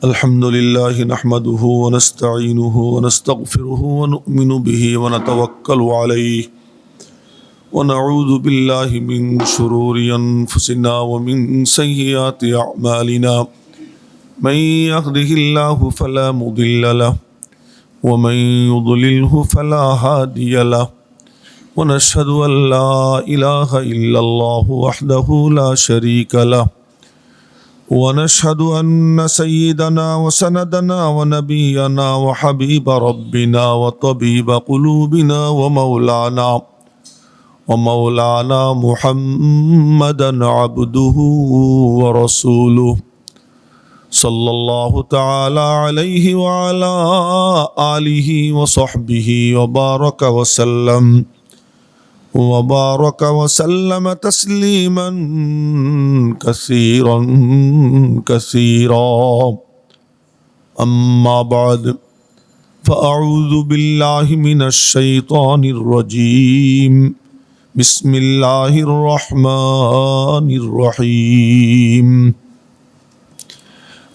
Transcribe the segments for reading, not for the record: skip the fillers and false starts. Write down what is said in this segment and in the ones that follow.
الحمد لله نحمده ونستعينه ونستغفره ونؤمن به ونتوكل عليه ونعوذ بالله من شرور أنفسنا ومن سيئات أعمالنا من يهده الله فلا مضل له ومن يضلله فلا هادي له ونشهد أن لا إله إلا الله وحده لا شريك له ونشهد أن سيدنا وسندنا ونبينا وحبيب ربنا وطبيب قلوبنا ومولانا محمدا عبده ورسوله صلى الله تعالى عليه وعلى آله وصحبه وبارك وسلم تسليما كثيرا أما بعد فأعوذ بالله من الشيطان الرجيم بسم الله الرحمن الرحيم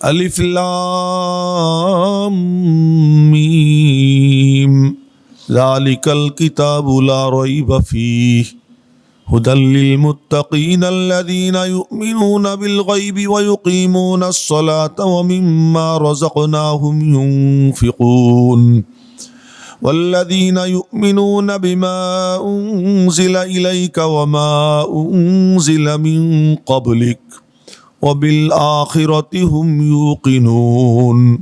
ألف لام ميم ذلك الكتاب لا ريب فيه هدى للمتقين الذين يؤمنون بالغيب ويقيمون الصلاة ومما رزقناهم ينفقون والذين يؤمنون بما أنزل إليك وما أنزل من قبلك وبالآخرة هم يوقنون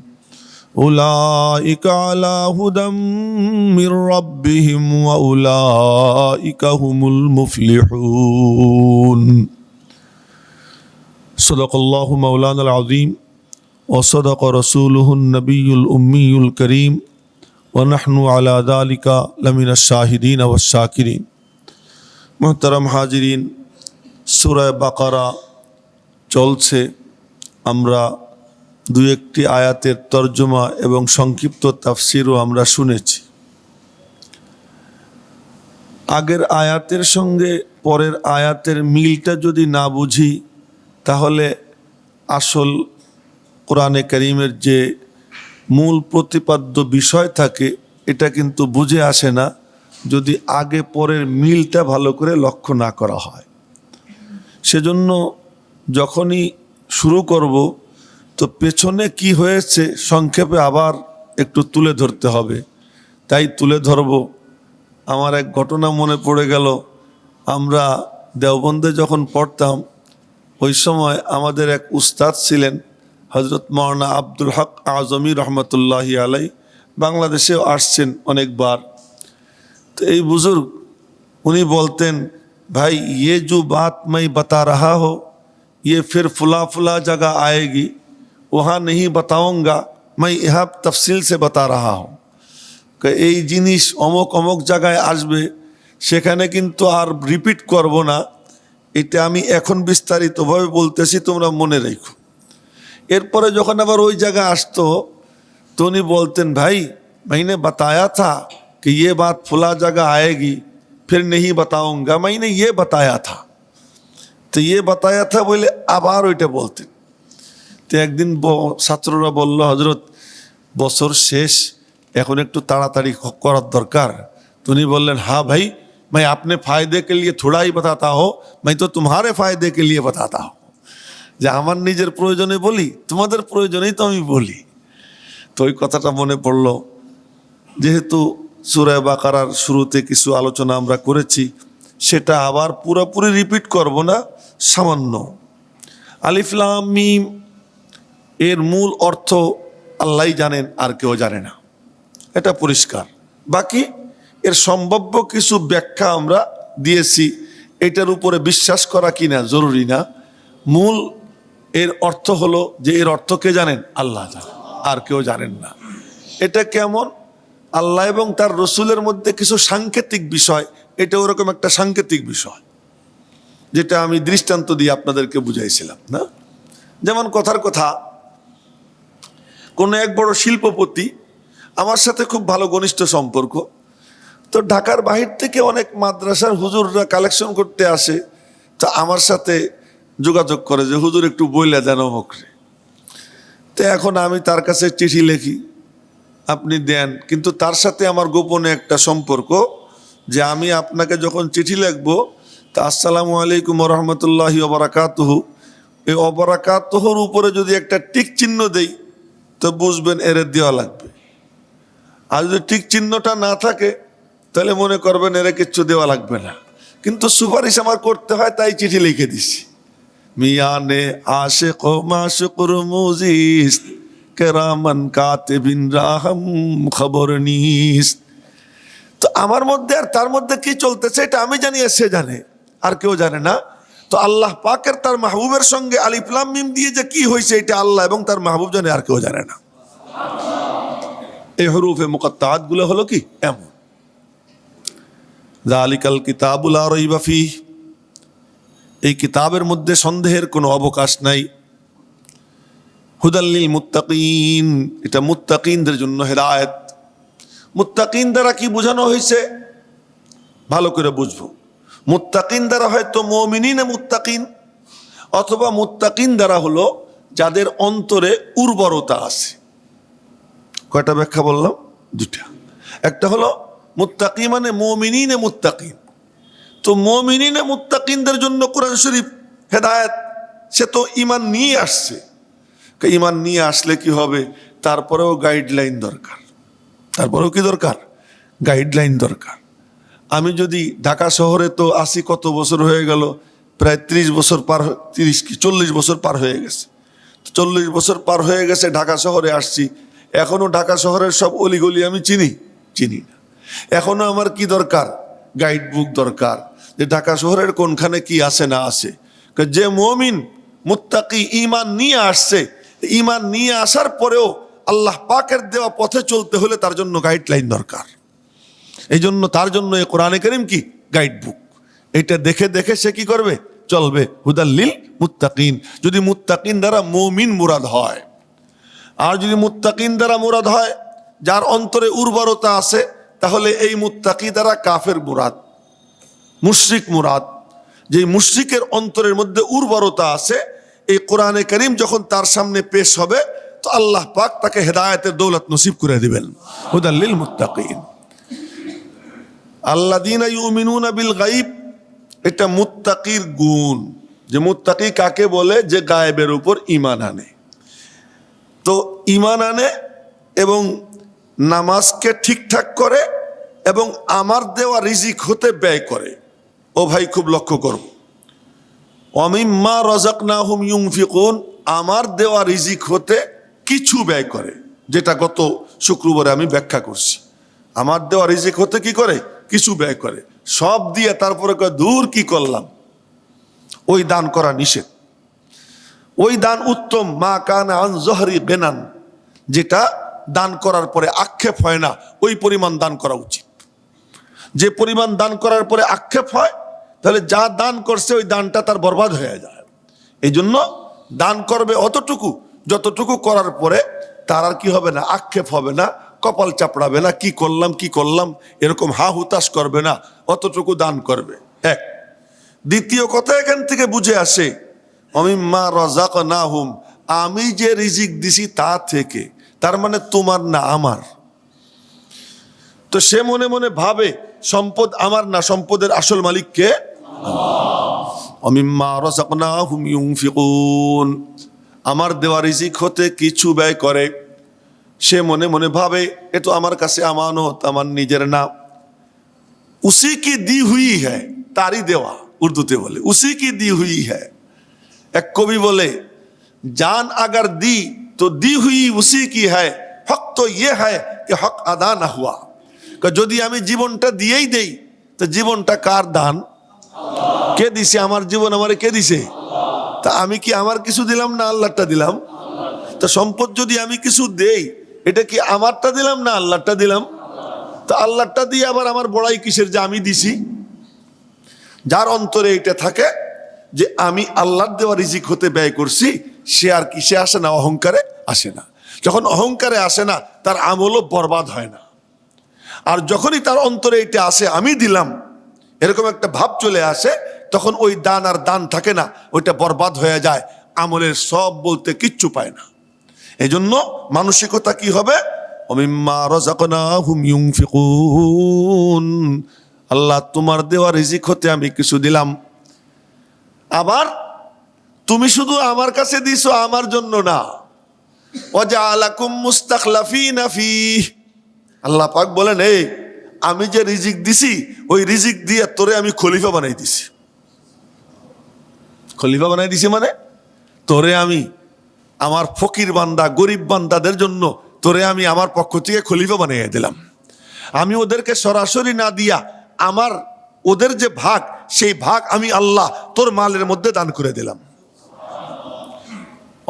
أولئك على هدى من ربهم وأولئك هم المفلحون صدق الله مولانا العظيم وصدق رسوله النبي الأمي الكريم ونحن على ذلك لمن الشاهدين والشاكرين محترم حاضرين সূরা বাকারা চলছে। আমরা দুই একটি আয়াতের তর্জমা এবং সংক্ষিপ্ত তাফসিরও আমরা শুনেছি। আগের আয়াতের সঙ্গে পরের আয়াতের মিলটা যদি না বুঝি তাহলে আসল কোরআনে কারীমের যে মূল প্রতিপাদ্য বিষয় থাকে এটা কিন্তু বুঝে আসে না যদি আগে পরের মিলটা ভালো করে লক্ষ্য না করা হয়। সেজন্য যখনই শুরু করব তো পেছনে কি হয়েছে সংক্ষেপে আবার একটু তুলে ধরতে হবে। তাই তুলে ধরব। আমার এক ঘটনা মনে পড়ে গেল। আমরা দেওবন্দে যখন পড়তাম ওই সময় আমাদের এক উস্তাদ ছিলেন হযরত মাওলানা আব্দুল হক আজমি রহমতুল্লাহি আলাই। বাংলাদেশেও আসছেন অনেকবার। তো এই বুজুর্গ উনি বলতেন, ভাই ये जो बात मैं बता रहा हो ये फिर फुला फुला जगह आएगी, वहाँ नहीं बताऊँगा, मैं यहाँ तफसील से बता रहा हूँ। এই জিনিস অমুক অমুক জায়গায় আসবে, সেখানে কিন্তু আর রিপিট করব না। এটা আমি এখন বিস্তারিতভাবে বলতেছি, তোমরা মনে রেখো। এরপরে যখন আবার ওই জায়গায় আসতো তো উনি বলতেন, ভাই मैंने बताया था कि ये बात फुला जगह आएगी, फिर नहीं बताऊँगा, मैंने ये बताया था। তো ये बताया था বলে আবার ওইটা বলতেন। তো একদিন ছাত্ররা বলল, হজরত বছর শেষ, এখন একটু তাড়াতাড়ি করার দরকার। তো উনি বললেন, हाँ भाई मैं अपने फ़ायदे के लिए थोड़ा ही बताता हो, मैं तो तुम्हारे फ़ायदे के लिए बताता हूँ। যে আমার নিজের প্রয়োজনে বলি, তোমাদের প্রয়োজনেই তো আমি বলি। তো ওই কথাটা মনে পড়ল। যেহেতু সূরা বাকারার শুরুতে কিছু আলোচনা আমরা করেছি, সেটা আবার পুরোপুরি রিপিট করব না, সামান্য। আলিফ লাম মিম এর মূল অর্থ আল্লাহই জানেন, আর কেউ জানে না, এটা পরিষ্কার। বাকি এর সম্ভাব্য কিছু ব্যাখ্যা আমরা দিয়েছি, এটার উপরে বিশ্বাস করা কিনা জরুরি না। মূল এর অর্থ হলো যে এর অর্থ কে জানেন? আল্লাহ জানেন, আর কেউ জানেন না। এটা কেমন? আল্লাহ এবং তার রসুলের মধ্যে কিছু সাংকেতিক বিষয়, এটা ওরকম একটা সাংকেতিক বিষয় যেটা আমি দৃষ্টান্ত দিয়ে আপনাদেরকে বুঝাইছিলাম না। যেমন কথার কথা, কোনো এক বড় শিল্পপতি আমার সাথে খুব ভালো ঘনিষ্ঠ সম্পর্ক। তো ঢাকার বাহির থেকে অনেক মাদ্রাসার হুজুররা কালেকশন করতে আসে। তা আমার সাথে যোগাযোগ করে যে হুজুর একটু বইলা দেন অমুকরে। তো তো এখন আমি তার কাছে চিঠি লিখি, আপনি দেন, কিন্তু তার সাথে আমার গোপনে একটা সম্পর্ক যে আমি আপনাকে যখন চিঠি লিখবো তা আসসালামু আলাইকুম রহমতুল্লাহি ওবরাকাতুহু, এই অবরাকাতুহুর উপরে যদি একটা টিক চিহ্ন দেই তো বুঝবেন এর দেওয়া লাগবে। আর যদি টিক চিহ্নটা না থাকে তাহলে মনে করবেন এর কিচ্ছু দেওয়া লাগবে না। কিন্তু সুপারিশ আমার করতে হয়, তাই চিঠি লিখে দিছি। মিয়ানে আশিক ও মাশিকুর মুজিস কেরামান কাতিবিন রাহম খবর নিস। তো আমার মধ্যে আর তার মধ্যে কি চলতেছে এটা আমি জানি, আর সে জানে, আর কেউ জানে না। তো আল্লাহ পাকের তার মাহবুবের সঙ্গে আলিফ লাম মিম দিয়ে যে কি হয়েছে এটা আল্লাহ এবং তার মাহবুব জানে, আর কেউ জানে না। এই হরুফে মুকাত্তাআত গুলো হলো কি এমন। যালিকাল কিতাবু লা রাইবা ফীহ, এই কিতাবের মধ্যে সন্দেহের কোনো অবকাশ নাই। হুদাল লিল মুত্তাকিন, এটা মুত্তাকিনদের জন্য হেদায়েত। মুত্তাকিন দ্বারা কি বোঝানো হয়েছে ভালো করে বুঝবো। মুত্তাকিন দ্বারা হয়তো মুমিনিনে মুত্তাকিন, অথবা মুত্তাকিন দ্বারা হলো যাদের অন্তরে উর্বরতা আছে। কয়টা ব্যাখ্যা বললাম? দুটা। একটা হলো মুত্তাকি মানে মুমিনিনে মুত্তাকিন। তো মুমিনিনে মুত্তাকিনদের জন্য কোরআন শরীফ হেদায়েত, সে তো ঈমান নিয়ে আসছে। ঈমান নিয়ে আসলে কি হবে? তারপরেও গাইডলাইন দরকার। তারপরেও কি দরকার? গাইডলাইন দরকার। আমি যদি ঢাকা শহরে তো আসি কত বছর হয়ে গেল, প্রায় 30 বছর পার, 40 বছর পার হয়ে গেছে। 40 বছর পার হয়ে গেছে, ঢাকা শহরে আসছি, এখনো ঢাকা শহরের সব অলিগলি আমি চিনি না। এখনো আমার কি দরকার? গাইড বুক দরকার, যে ঢাকা শহরের কোনখানে কি আছে না আছে। যে মুমিন মুত্তাকি ঈমান নিয়ে আসছে, ঈমান নিয়ে আসার পরেও আল্লাহ পাকের দেওয়া পথে চলতে হলে তার জন্য গাইডলাইন দরকার। এই জন্য তার জন্য এই কোরআনে কারীম কি গাইড বুক। এটা দেখে দেখে সে কি করবে? চলবে। হুদাল লিল মুত্তাকিন, যদি মুত্তাকিন দ্বারা মুমিন মুরাদ হয়। আর যদি মুত্তাকিন দ্বারা মুরাদ হয় যার অন্তরে উর্বরতা আছে, তাহলে এই মুত্তাকি দ্বারা কাফের মুরাদ, মুশরিক মুরাদ। যে মুশরিকের অন্তরের মধ্যে উর্বরতা আছে, এই কোরআনে কারীম যখন তার সামনে পেশ হবে তো আল্লাহ পাক তাকে হেদায়েতের দৌলত নসিব করে দিবেন। হুদাল লিল মুত্তাকিন। আল্লাযীনা ইউমিনুনা বিল গায়ব, এটা মুত্তাকির গুণ। যে মুত্তাকি কাকে বলে? যে গায়েবের উপর ঈমান আনে। তো ঈমান আনে এবং নামাজকে ঠিকঠাক করে এবং আমার দেওয়া রিজিক হতে ব্যয় করে। ও ভাই খুব লক্ষ্য করব, ওয়ামিম্মা রাযাকনাহুম ইউনফিকুন, আমার দেওয়া রিজিক হতে কিছু ব্যয় করে, যেটা গত শুক্রবারে আমি ব্যাখ্যা করছি। আমার দেওয়া রিজিক হতে কি করে? কিছু ব্যয় করে। সব দিয়ে তারপরে কয় দূর কি করলাম, ওই দান করা নিষেধ। ওই দান উত্তম, মা কানা আন যহরি বেনান, যেটা দান করার পরে আক্ষেপ হয় না, ওই পরিমাণ দান করা উচিত। যে পরিমাণ দান করার পরে আক্ষেপ হয়, তাহলে যা দান করছে ওই দানটা তার বরবাদ হয়ে যায়। এই জন্য দান করবে অতটুকু যতটুকু করার পরে তার আর কি হবে না? আক্ষেপ হবে না, কপাল চাপড়াবে না, কি করলাম এরকম হা হুতাশ করবে না, অতটুকু দান করবে। এক। দ্বিতীয় কথা এখান থেকে বুঝে আসে, ওয়ামিম্মা রাযাকনাহুম, আমি যে রিজিক দিছি তা থেকে, তার মানে তোমার না আমার। তো সে মনে মনে ভাবে সম্পদ আমার না, সম্পদের আসল মালিক কে? ওয়ামিম্মা রাযাকনাহুম ইউনফিকুন, আমার দেওয়া রিজিক হতে কিছু ব্যয় করে। সে মনে মনে ভাবে এ তো আমার কাছে আমানত, আমার নিজের না। উসি কি দি হুই হ্যায়, তারই দেওয়া, উর্দুতে বলে উসি কি দি হুই হ্যায়। এক কবি বলে, জান আগার দি তো দি হুই উসি কি হ্যায়, হক তো ইয়ে হ্যায় कि হক আদা না হুয়া। যদি আমি জীবনটা দিয়েই দেই তো জীবনটা কার দান? কে দিছে আমার জীবন? আমারে কে দিছে? তা আমি কি আমার কিছু দিলাম না আল্লাহটা দিলাম? তো সম্পদ যদি আমি কিছু দেই, এটা কি আমারটা দিলাম না আল্লাহটা দিলাম? তো আল্লাহটা দিয়ে আবার আমার বড়াই কিসের যে আমি দিছি? যার অন্তরে এটা থাকে যে আমি আল্লাহর দেওয়া রিজিক হতে ব্যয় করছি, সে আর কিসে আসে না? অহংকারে আসে না। যখন অহংকারে আসে না, তার আমলও বরবাদ হয় না। আর যখনই তার অন্তরে এটা আসে আমি দিলাম, এরকম একটা ভাব চলে আসে, তখন ওই দান আর দান থাকে না, ওইটা বরবাদ হয়ে যায়, আমলের সব বলতে কিচ্ছু পায় না। এজন্য মানসিকতা কি হবে? ওমিম্মা রাযাকনাহুম ইউনফিকুন, আল্লাহ তোমার দেওয়া রিজিক হতে আমি কিছু দিলাম। আবার তুমি শুধু আমার কাছে দিছো, আমার জন্য না। ওয়াজআলাকুম মুস্তাখলাফিনা ফীহ, আল্লাহ পাক বলেন এই আমি যে রিজিক দিছি ওই রিজিক দিয়ে তোরে আমি খলিফা বানাই দিছি। খলিফা বানাই দিছি মানে তোরে আমি আমার ফকির বান্দা গরিব বান্দাদের জন্য তোরে আমি আমার পক্ষ থেকে খলিফা বানিয়ে দিলাম। আমি ওদেরকে সরাসরি না দিয়া আমার ওদের যে ভাগ সেই ভাগ আমি আল্লাহ তোর মালের মধ্যে দান করে দিলাম।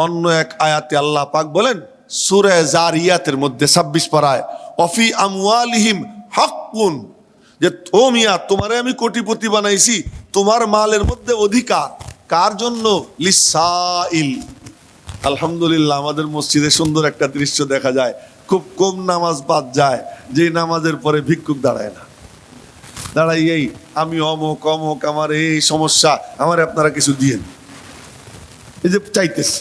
অন্য এক আয়াতে আল্লাহ পাক বলেন সূরা জারিয়াতের মধ্যে 26 পারায়, অফি আমওয়ালিহিম হাক্কুন, যে ও মিয়া তোমারে আমি কোটিপতি বানাইছি, তোমার মালের মধ্যে অধিকার কার জন্য? লিসাইল। আলহামদুলিল্লাহ আমাদের মসজিদে সুন্দর একটা দৃশ্য দেখা যায়, খুব কম নামাজ বাদ যায় যে নামাজের পরে ভিক্ষুক দাঁড়ায় না, দাঁড়াই এই আমি অমুক অমুক আমার এই সমস্যা, আমার আপনারা কিছু দিয়েন, এই যে চাইতেছে।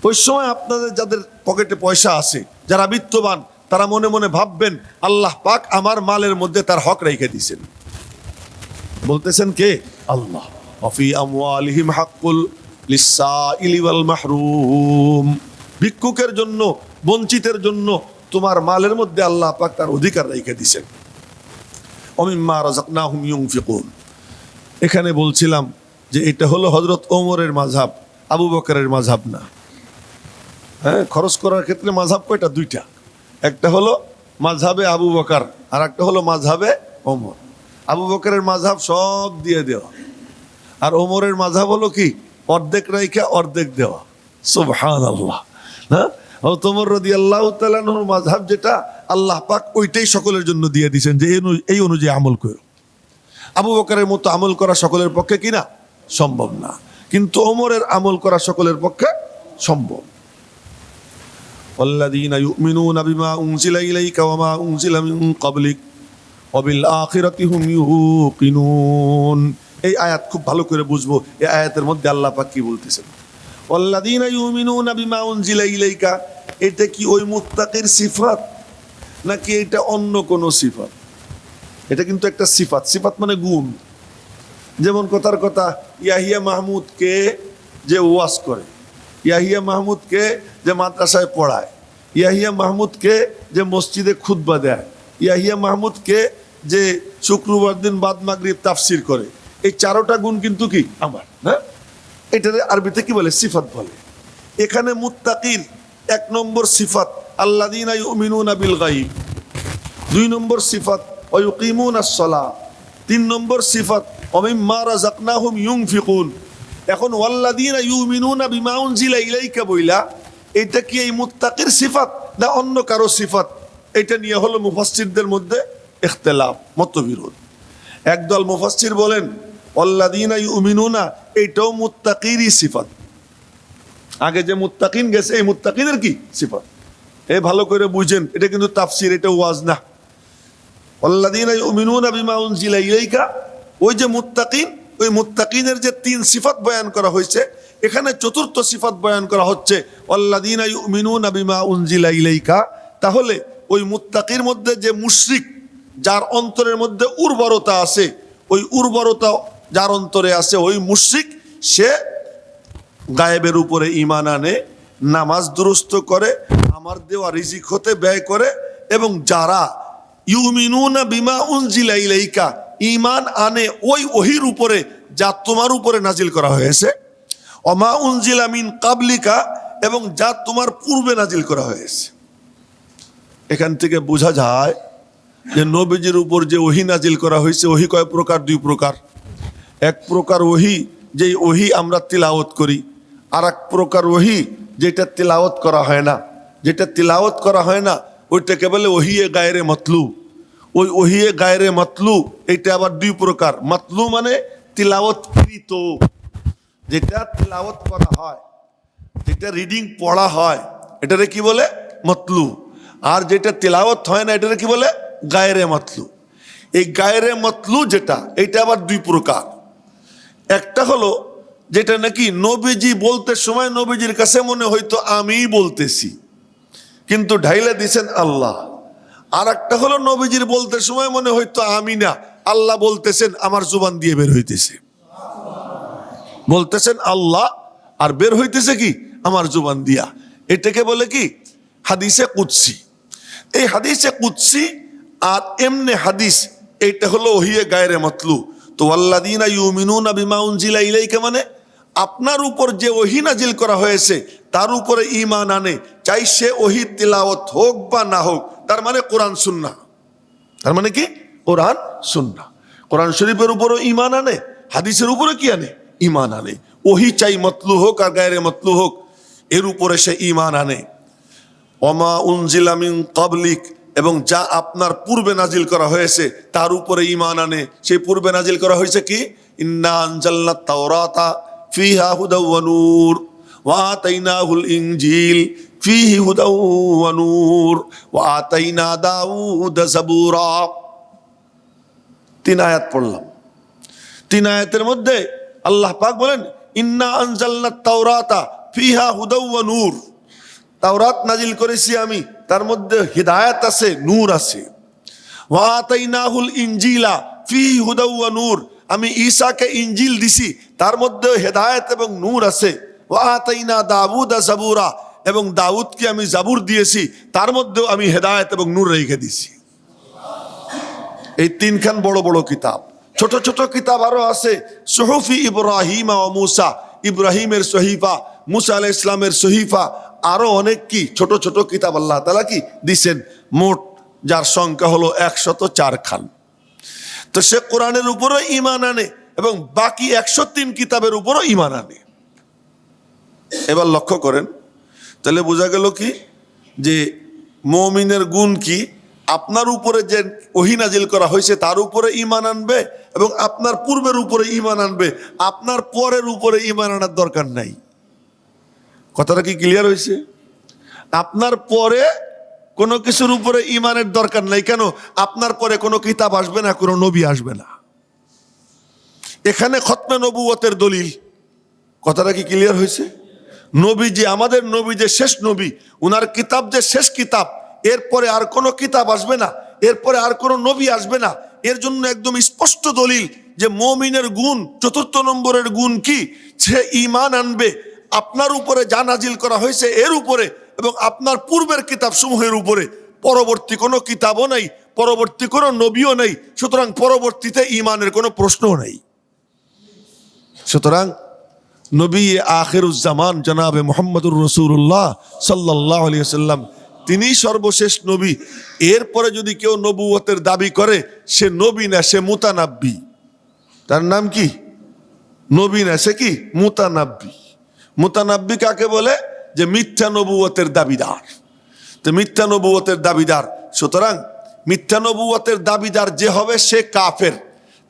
ওই সময় আপনাদের যাদের পকেটে পয়সা আছে, যারা বিত্তবান, তারা মনে মনে ভাববেন আল্লাহ পাক আমার মালের মধ্যে তার হক রেখে দিয়েছেন। বলতেছেন কে? আল্লাহ। ওয়াফি আমওয়ালিহিম হাক্কুল লিসাইলি ওয়াল মাহরুম, ভিক্ষুকের জন্য বঞ্চিতের জন্য তোমার মালের মধ্যে আল্লাহ পাক তার অধিকার রেখে দিয়েছেন। ওমিম্মা রাযাকনাহুম ইউনফিকুন, এখানে বলছিলাম যে এটা হলো হযরত ওমরের মাযহাব, আবু বকরের মাযহাব না। হ্যাঁ, খরচ করার ক্ষেত্রে মাযহাব কয়টা? দুইটা। একটা হলো মাযহাবে আবু বকর আর একটা হলো মাযহাবে ওমর। আবু বকরের মাযহাব সব দিয়ে দেওয়া, আর ওমরের মাযহাব হলো কি অর্ধেক রাইখা অর্ধেক দেওয়া। সুবহানাল্লাহ। হ্যাঁ, ওমর রাদিয়াল্লাহু তাআলা আনহুর মাযহাব যেটা আল্লাহ পাক ওইটাই সকলের জন্য দিয়ে দিয়েছেন যে এই অনুযায়ী আমল করো। আবু বকরের মতো আমল করা সকলের পক্ষে কিনা সম্ভব না, কিন্তু ওমরের আমল করা সকলের পক্ষে সম্ভব। ওয়াল্লাযীনা ইউমিনুনা বিমা উনজিলা ইলাইকা ওয়া মা উনজিলা মিন ক্বাবলিক ওয়া বিল আখিরাতি হুম ইউকিনুন। এই আয়াত খুব ভালো করে বুঝবো, এই আয়াতের মধ্যে আল্লাহ পাক কি বলতেছেন। ওয়াল্লাযীনা ইউমিনুনা বিমা উনজিলা ইলাইকা, এটা কি ওই মুত্তাকির সিফাত নাকি এটা অন্য কোনো সিফাত? এটা কিন্তু একটা সিফাত, সিফাত মানে গুণ। যেমন কথার কথা ইয়াহিয়া মাহমুদকে যে ওয়াজ করে, ইয়াহিয়া মাহমুদকে যে মাদ্রাসায় পড়ায়, ইয়াহিয়া মাহমুদকে যে মসজিদে খুতবা দেয়, ইয়াহিয়া মাহমুদকে যে শুক্রবার দিন বাদ মাগরিব তাফসির করে, এই চারোটা গুণ কিন্তু কি আমার, না? এটারে আরবিতে কি বলে? সিফাত বলে। এখানে মুত্তাকির 1 নম্বর সিফাত আল্লাযীনা ইউমিনুনা বিল গায়ব, 2 নম্বর সিফাত ওয়া ইউকিমুনাস সালাহ, 3 নম্বর সিফাত ওয়া মিম্মা রাযাকনাহুম ইউনফিকুন। এখন ওয়াল্লাযীনা ইউমিনুনা বিমা উনজিলা ইলাইকা বইলা এটা কি এই মুত্তাকির সিফাত না অন্য কারো সিফাত? এটা নিয়ে হলো মুফাসসিরদের মধ্যে ইখতিলাফ, মতবিরোধ। একদল মুফাসসির বলেন ওয়াল্লাযীনা ইউমিনুনা এটাও মুত্তাকিরই সিফাত, আগে যে মুত্তাকিন গেছে এই মুত্তাকিনের কি সিফাত। এই ভালো করে বুঝেন, এটা কিন্তু তাফসির, এটা ওয়াজ না। ওয়াল্লাযীনা ইউমিনুনা বিমা উনজিলা ইলাইকা, ওই যে মুত্তাকিন, ওই মুত্তাকিনের যে 3 সিফাত বয়ান করা হয়েছে, এখানে 4র্থ সিফাত বয়ান করা হচ্ছে ওয়াল্লাযীনা ইউমিনুনা বিমা উনজিলা ইলাইকা। তাহলে ওই মুত্তাকির মধ্যে যে মুশরিক, যার অন্তরের মধ্যে উর্বরতা আছে, ওই উর্বরতা যার অন্তরে আছে, ওই মুশরিক সে গায়েবের উপরে ঈমান আনে, নামাজ দুরুস্ত করে, আমার দেওয়া রিজিক হতে ব্যয় করে, এবং যারা ইউমিনুনা বিমা উনজিলা ইলাইকা ঈমান আনে ওই ওহীর উপরে যা তোমার উপরে নাজিল করা হয়েছে, ওমা উনজিলা মিন ক্বাবলিকা, এবং যা তোমার পূর্বে নাজিল করা হয়েছে। এখান থেকে বোঝা যায় যে নবীজির উপর যে ওহী নাজিল করা হয়েছে, ওহী কয় প্রকার? 2 প্রকার। এক প্রকার ওহী যেই ওহী আমরা তিলাওয়াত করি, আর এক প্রকার ওহী যেটা তিলাওয়াত করা হয় না। যেটা তিলাওয়াত করা হয় না ওইটাকে বলে ওহিয়ে গায়রে মতলু। ওই ওহিয়ে গায়রে মতলু এটা আবার 2 প্রকার। মতলু মানে তিলাওয়াতকৃত, যেটা তিলাওয়াত করা হয়, যেটা রিডিং পড়া হয়, এটারে কি বলে? মতলু। আর যেটা তিলাওয়াত হয় না এটারে কি বলে? গায়রে মতলু। এই গায়রে মতলু যেটা, এটা আবার 2 প্রকার। একটা হলো যেটা নাকি নবীজি বলতে সময় নবীজির কাছে মনে হয়তো আমিই বলতেছি, কিন্তু ঢাইলা দিছেন আল্লাহ। আর একটা হলো নবীজির বলতে সময় মনে হইতো আমি না, আল্লাহ বলতেছেন আমার জুবান দিয়ে বের হইতেছে। বলতেছেন আল্লাহ আর বের হইতেছে কি আমার জুবান দিয়া। এটাকে বলে কি হাদিসে কুদসি। এই হাদিসে কুদসি আর এমনে হাদিস, এইটা হলো ওহিয়ে গায়রে মতলু। তো আল্লাযীনা ইউমিনুনা বিমা উনজিলা ইলাইকা মানে আপনার উপর যে ওহী নাজিল করা হয়েছে তার উপরে ঈমান আনে, চাই সে ওহী তিলাওয়াত হোক বা না হোক। তার মানে কোরআন সুন্নাহ। তার মানে কি কোরআন সুন্নাহ। কোরআন শরীফের উপরও ঈমান আনে, হাদিসের উপরে কি আনে ঈমান আনে। ওহী চাই মতলু হোক আর গায়রে মতলু হোক, এর উপরে সে ঈমান আনে। ওমা উনজিলা মিন ক্বাবলিক, এবং যা আপনার পূর্বে নাজিল করা হয়েছে তার উপরে ঈমান আনে। সেই পূর্বে নাজিল করা হয়েছে কি ইন্না আনজালনাত তাওরাতা ফিহা হুদাও ওয়া নূর ওয়া আতাইনাহুল ইনজিল ফিহি হুদাও ওয়া নূর ওয়া আতাইনা দাউদা যাবুরা। 3 আয়াত পড়লাম। 3 আয়াতের মধ্যে আল্লাহ পাক বলেন ইন্না আনজালনাত তাওরাতা ফিহা হুদাও ওয়া নূর, তাওরাত নাজিল করেছি আমি, তার মধ্যে হিদায়াত আছে, নূর আছে। ওয়া আতাইনাহুল ইনজিলা ফিহি হুদাও ওয়া নূর, আমি ঈসাকে ইনজিল দিছি, তার মধ্যে হেদায়েত এবং নূর আছে। ওয়া আতাইনা দাউদা যাবুরা, এবং দাউদকে আমি জাবুর দিয়েছি, তার মধ্যেও আমি হেদায়েত এবং নূর রেখে দিছি। এই 3খান বড় বড় কিতাব। ছোট ছোট কিতাব আরো আছে, সুহুফি ইব্রাহিম ও মুসা, ইব্রাহিমের সহিফা, মুসা আলাইহিস সালামের সহিফা, আরো অনেক কি ছোট ছোট কিতাব আল্লাহ তাআলা কি দিছেন। মোট যার সংখ্যা হলো 104 খান। তো সে কোরআনের উপরও ঈমান আনে এবং বাকি 103 কিতাবের উপরও ঈমান আনে। এবার লক্ষ্য করেন, তাহলে বোঝা গেল কি যে মুমিনের গুণ কি, আপনার উপরে যে ওহী নাজিল করা হয়েছে তার উপরে ঈমান আনবে এবং আপনার পূর্বের উপরে ঈমান আনবে, আপনার পরের উপরে ঈমান আনার দরকার নাই। কথাটা কি ক্লিয়ার হয়েছে? আপনার পরে কোনো কিছুর উপরে ঈমানের দরকার নাই। কেন? আপনার পরে কোনো কিতাব আসবে না, কোনো নবী আসবে না। এখানে খতমে নবুয়তের দলিল। কথাটা কি ক্লিয়ার হয়েছে? নবী যে আমাদের নবী যে শেষ নবী, উনার কিতাব যে শেষ কিতাব, এরপরে আর কোনো কিতাব আসবে না, এরপরে আর কোনো নবী আসবে না। এর জন্য একদম স্পষ্ট দলিল যে মুমিনের গুণ, 4th নম্বরের গুণ কি, সে ঈমান আনবে আপনার উপরে যা নাজিল করা হয়েছে এর উপরে এবং আপনার পূর্বের কিতাব সমূহের উপরে। পরবর্তী কোনো কিতাবও নাই, পরবর্তী কোনো নবীও নেই, সুতরাং পরবর্তীতে ঈমানের কোনো প্রশ্নও নেই। সুতরাং নবী আখিরুজ্জামান জনাবে মুহাম্মদুর রাসূলুল্লাহ সাল্লাল্লাহু আলাইহি ওয়াসাল্লাম, তিনি সর্বশেষ নবী। এরপরে যদি কেউ নবুয়তের দাবি করে, সে নবী না, সে মুতানাব্বি। তার নাম কি? নবী না, সে কি? মুতানাব্বি। মুতানাব্বি কাকে বলে? যে মিথ্যা নবুয়তের দাবিদার। তো মিথ্যা নবুয়তের দাবিদার, সুতরাং মিথ্যা নবুয়তের দাবিদার যে হবে সে কাফের।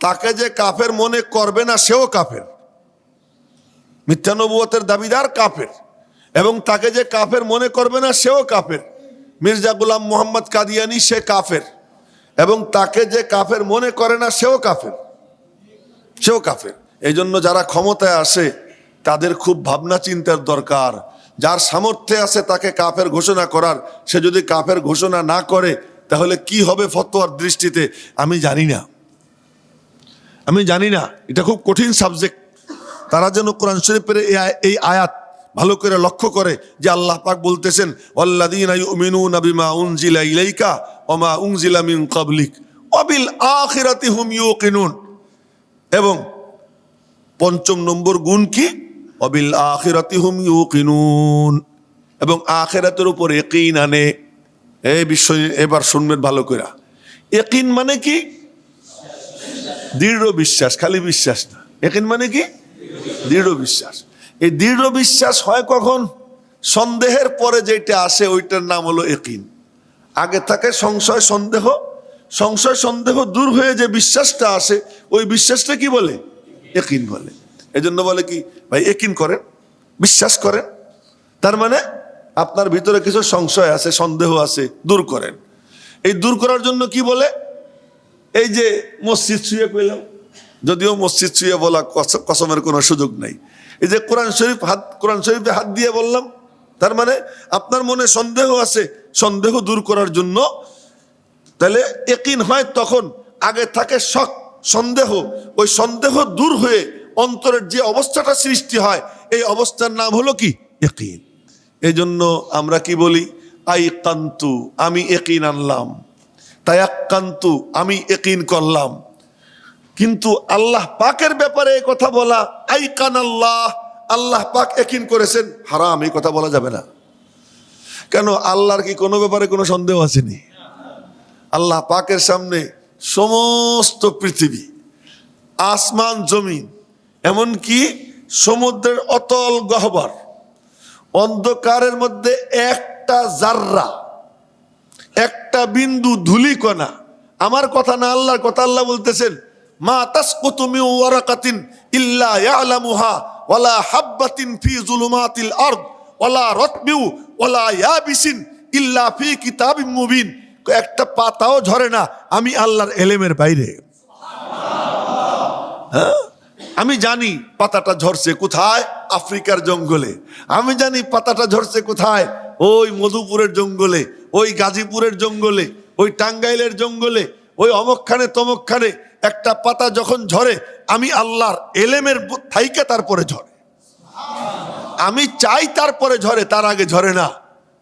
তাকে যে কাফের মনে করবে না সেও কাফের। মিথ্যা নবুয়তের দাবিদার কাফের, এবং তাকে যে কাফের মনে করবে না সেও কাফের। মির্জা গোলাম মোহাম্মদ কাদিয়ানি সে কাফের, এবং তাকে যে কাফের মনে করে না সেও কাফের, সেও কাফের। এই জন্য যারা ক্ষমতায় আসে তাদের খুব ভাবনা চিন্তার দরকার। যার সামর্থ্যে আছে তাকে কাফের ঘোষণা করার, সে যদি কাফের ঘোষণা না করে তাহলে কি হবে ফতোয়ার দৃষ্টিতে আমি জানি না, আমি জানি না। এটা খুব কঠিন সাবজেক্ট। তারা যেন কোরআন শরীফের এই আয়াত ভালো করে লক্ষ্য করে যে আল্লাহ পাক বলতেছেন ওয়াল্লাযীনা ইউমিনুনা বিমা উনজিলা ইলাইকা ওয়া মা উনজিলা মিন ক্বাবলিক ওয়া বিল আখিরাতি হুম ইউকিনুন। এবং 5ম নম্বর গুণ কি? ওয়া বিল আখিরাতি হুম ইউকিনুন, এবং আখিরাতের উপর ইয়াকিন আনে। এই বিষয় এবার শুনবেন ভালো করে। ইয়াকিন মানে কি? দৃঢ় বিশ্বাস, খালি বিশ্বাস না। ইয়াকিন মানে কি? দৃঢ় বিশ্বাস। এই দৃঢ় বিশ্বাস হয় কখন? সন্দেহের পরে যেটা আসে ওইটার নাম হলো ইয়াকিন। আগে থাকে সংশয় সন্দেহ, সংশয় সন্দেহ দূর হয়ে যে বিশ্বাসটা আসে ওই বিশ্বাসটা কি বলে? ইয়াকিন বলে। এই জন্য বলে কি ভাই ইয়াকিন করেন, বিশ্বাস করেন। তার মানে আপনার ভিতরে কিছু সংশয় আছে, সন্দেহ আছে, দূর করেন। এই দূর করার জন্য কি বলে? এই যে মসজিদ ছুঁয়ে পেলাম, যদিও মসজিদ ছুঁয়ে বলা কসমের কোনো সুযোগ নাই। এই যে কোরআন শরীফে হাত দিয়ে বললাম, তার মানে আপনার মনে সন্দেহ আছে, সন্দেহ দূর করার জন্য তাহলে ইয়াকিন হয় তখন, আগে থাকে শক, সন্দেহ, ওই সন্দেহ দূর হয়ে অন্তরের যে অবস্থাটা সৃষ্টি হয় এই অবস্থার নাম হলো কি? ইয়াকিন। এই জন্য আমরা কি বলি? আইকান্তু, আমি ইয়াকিন আনলাম, তায়াক্কান্তু, আমি ইয়াকিন করলাম। কিন্তু আল্লাহ পাকের ব্যাপারে এই কথা বলা, আইকান আল্লাহ, আল্লাহ পাক ইয়াকিন করেছেন, হারাম, এই কথা বলা যাবে না। কেন? আল্লাহর কি কোনো ব্যাপারে কোনো সন্দেহ আসেনি? আল্লাহ পাকের সামনে সমস্ত পৃথিবী, আসমান, জমিন, এমনকি সমুদ্রের অতল গহ্বর, অন্ধকারের মধ্যে একটা জাররা, একটা বিন্দু ধূলিকণা, আমার কথা না আল্লাহর কথা। আল্লাহ বলতেছেন, মা তাসকুতু মিন ওয়ারাকাতিন ইল্লা ইয়ালামুহা ওয়ালা হাববাতিন ফি যুলুমাতিল আরদ ওয়ালা রাতবিউ ওয়ালা ইয়াবিসিন ইল্লা ফি কিতাবিম মুবিন। একটা পাতাও ঝরে না আমি আল্লাহর এলেমের বাইরে। হ্যাঁ, আমি জানি পাতাটা ঝরছে কোথায়? আফ্রিকার জঙ্গলে। আমি জানি পাতাটা ঝরছে কোথায়? ওই মধুপুরের জঙ্গলে, ওই গাজীপুরের জঙ্গলে, ওই টাঙ্গাইলের জঙ্গলে, ওই অমকখানে তমকখানে একটা পাতা যখন ঝরে আমি আল্লাহর এলেমের থাইকে তারপরে ঝরে। আমি চাই তারপরে ঝরে, তার আগে ঝরে না।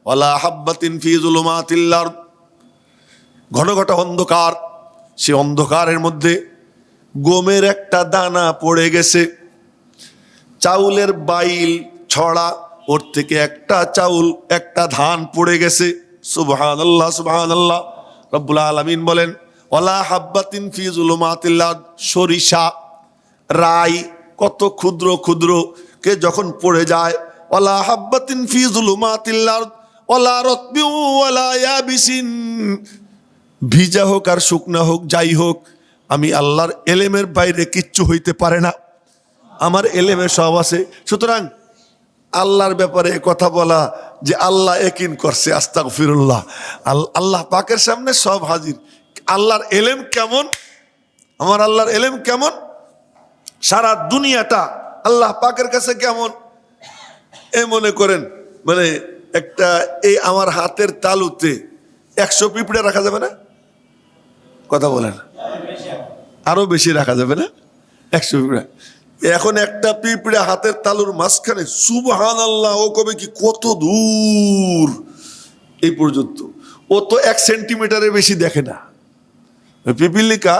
ওয়ালা হাব্বাতিন ফি যুলুমাতিল আরদ, ঘন ঘটা অন্ধকার, সে অন্ধকারের মধ্যে গমের একটা দানা পড়ে গেছে, চাউলের বাইল ছড়া, ওর থেকে একটা চাউল, একটা ধান পড়ে গেছে। সুবহানাল্লাহ, সুবহানাল্লাহ। রব্বুল আলামিন বলেন, ওয়ালা হাব্বাতিন ফি যুলুমাতিল আরদ, সরিষা, রাই, কত ক্ষুদ্র ক্ষুদ্র কে যখন পড়ে যায়, ওয়ালা হাব্বাতিন ফি যুলুমাতিল আরদ ওয়ালা রাতবিউ ওয়ালা ইয়াবিসিন, ভিজা হোক আর শুকনা হোক, যাই হোক, আমি আল্লাহর এলেমের বাইরে কিচ্ছু হইতে পারে না, আমার এলেমে সব আছে। সুতরাং আল্লাহর ব্যাপারে কথা বলা যে আল্লাহ ইয়াকিন করছে, আস্তাগফিরুল্লাহ, আল্লাহ পাকের সামনে সব হাজির। আল্লাহর এলেম কেমন? আমার আল্লাহর এলেম কেমন? সারা দুনিয়াটা আল্লাহ পাকের কাছে কেমন? এ মনে করেন, মানে একটা এই আমার হাতের তালুতে 100 পিঁপড়ে রাখা যাবে না? কথা বলেন, আরো বেশি রাখা যাবে না? 100 পিঁপড়ে। এখন একটা পিঁপড়ে হাতের তালুর মাঝখানে, সুবহানাল্লাহ, ও কবে কি কত দূর এই পর্যন্ত, ও তো 1 সেন্টিমিটারের বেশি দেখে না। পিপিলিকা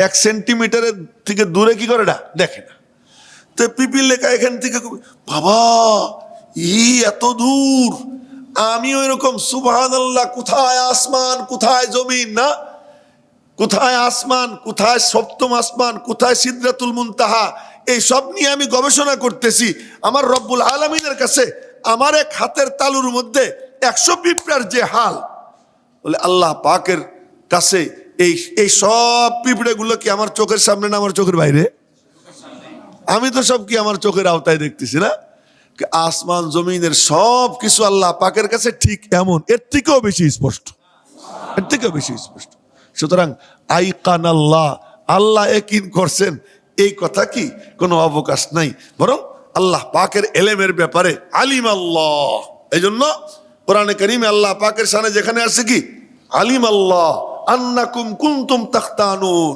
1 সেন্টিমিটারের থেকে দূরে কি করে না, দেখে না। তো পিপিলিকা এখান থেকে, বাবা এত দূর, আমি ওই রকম সুবহানাল্লাহ, কোথায় আসমান কোথায় জমিন, না কোথায় আসমান, কোথায় সপ্তম আসমান, কোথায় সিদরাতুল মুনতাহা, এই সব নিয়ে আমি গবেষণা করতেছি। আমার রব্বুল আলামিনের কাছে আমার এক হাতের তালুর মধ্যে 100 পিঁপড়ার যে হাল, বলে আল্লাহ পাকের কাছে এই সব পিঁপড়েগুলো কি আমার চোখের সামনে না আমার চোখের বাইরে? আমি তো সব কি আমার চোখের আওতায় দেখতেছি না? আসমান জমিনের সব কিছু আল্লাহ পাকের কাছে ঠিক এমন, এর থেকেও বেশি স্পষ্ট, এর থেকেও বেশি স্পষ্ট। সুতরাং আইকান আল্লাহ, আল্লাহ ইয়াকিন করছেন, এই কথা কি কোনো অবকাশ নাই, বরং আল্লাহ পাকের এলেমের ব্যাপারে আলিম আল্লাহ। এই জন্য কোরআনে কারীমে আল্লাহ পাকের শানে যেখানে আছে কি, আলিম আল্লাহ আন্নাকুম কুনতুম তাখতানুন,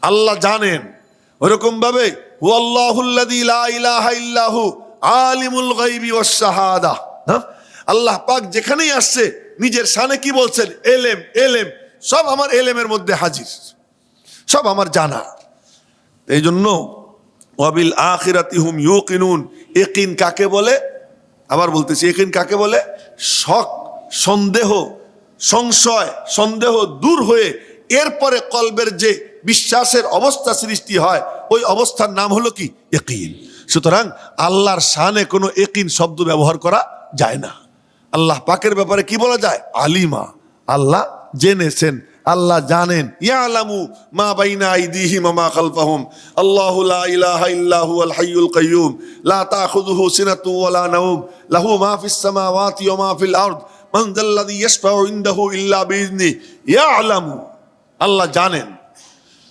আল্লাহ জানেন। ওরকম ভাবে হুয়াল্লাহুল্লাযী লা ইলাহা ইল্লাহু আলিমুল গায়বি ওয়াস শাহাদা, আল্লাহ পাক যেখানেই আসছে নিজের শানে কি বলছেন? এলেম, এলেম, সব আমার এলেমের মধ্যে হাজির, সব আমার জানা। এই জন্য ওয়াবিল আখিরাতি হুম ইউকিনুন, ইয়াকিন কাকে বলে? আবার বলতেছি, ইয়াকিন কাকে বলে? শক, সন্দেহ, সংশয়, সন্দেহ দূর হয়ে এরপরে কলবের যে বিশ্বাসের অবস্থা সৃষ্টি হয়, ওই অবস্থার নাম হলো কি? ইয়াকিন। সুতরাং আল্লাহর শানে কোনো ইয়াকিন শব্দ ব্যবহার করা যায় না। আল্লাহ পাকের ব্যাপারে কি বলা যায়? আলিমা, আল্লাহ জেনেছেন, আল্লাহ জানেন। ইয়ালামু মা বাইনা আইদিহিম ওয়া মা খালফাহুম, আল্লাহু লা ইলাহা ইল্লা হুয়াল হাইয়ুল কাইয়্যুম, লা তাখুযুহু সিনাতুন ওয়া লা নাওম, লাহু মা ফিস সামাওয়াতি ওয়া মা ফিল আরদ, মান যাল্লাযী ইয়াশফাউ ইনদাহু ইল্লা বিইذনি। ইয়ালামু, আল্লাহ জানেন।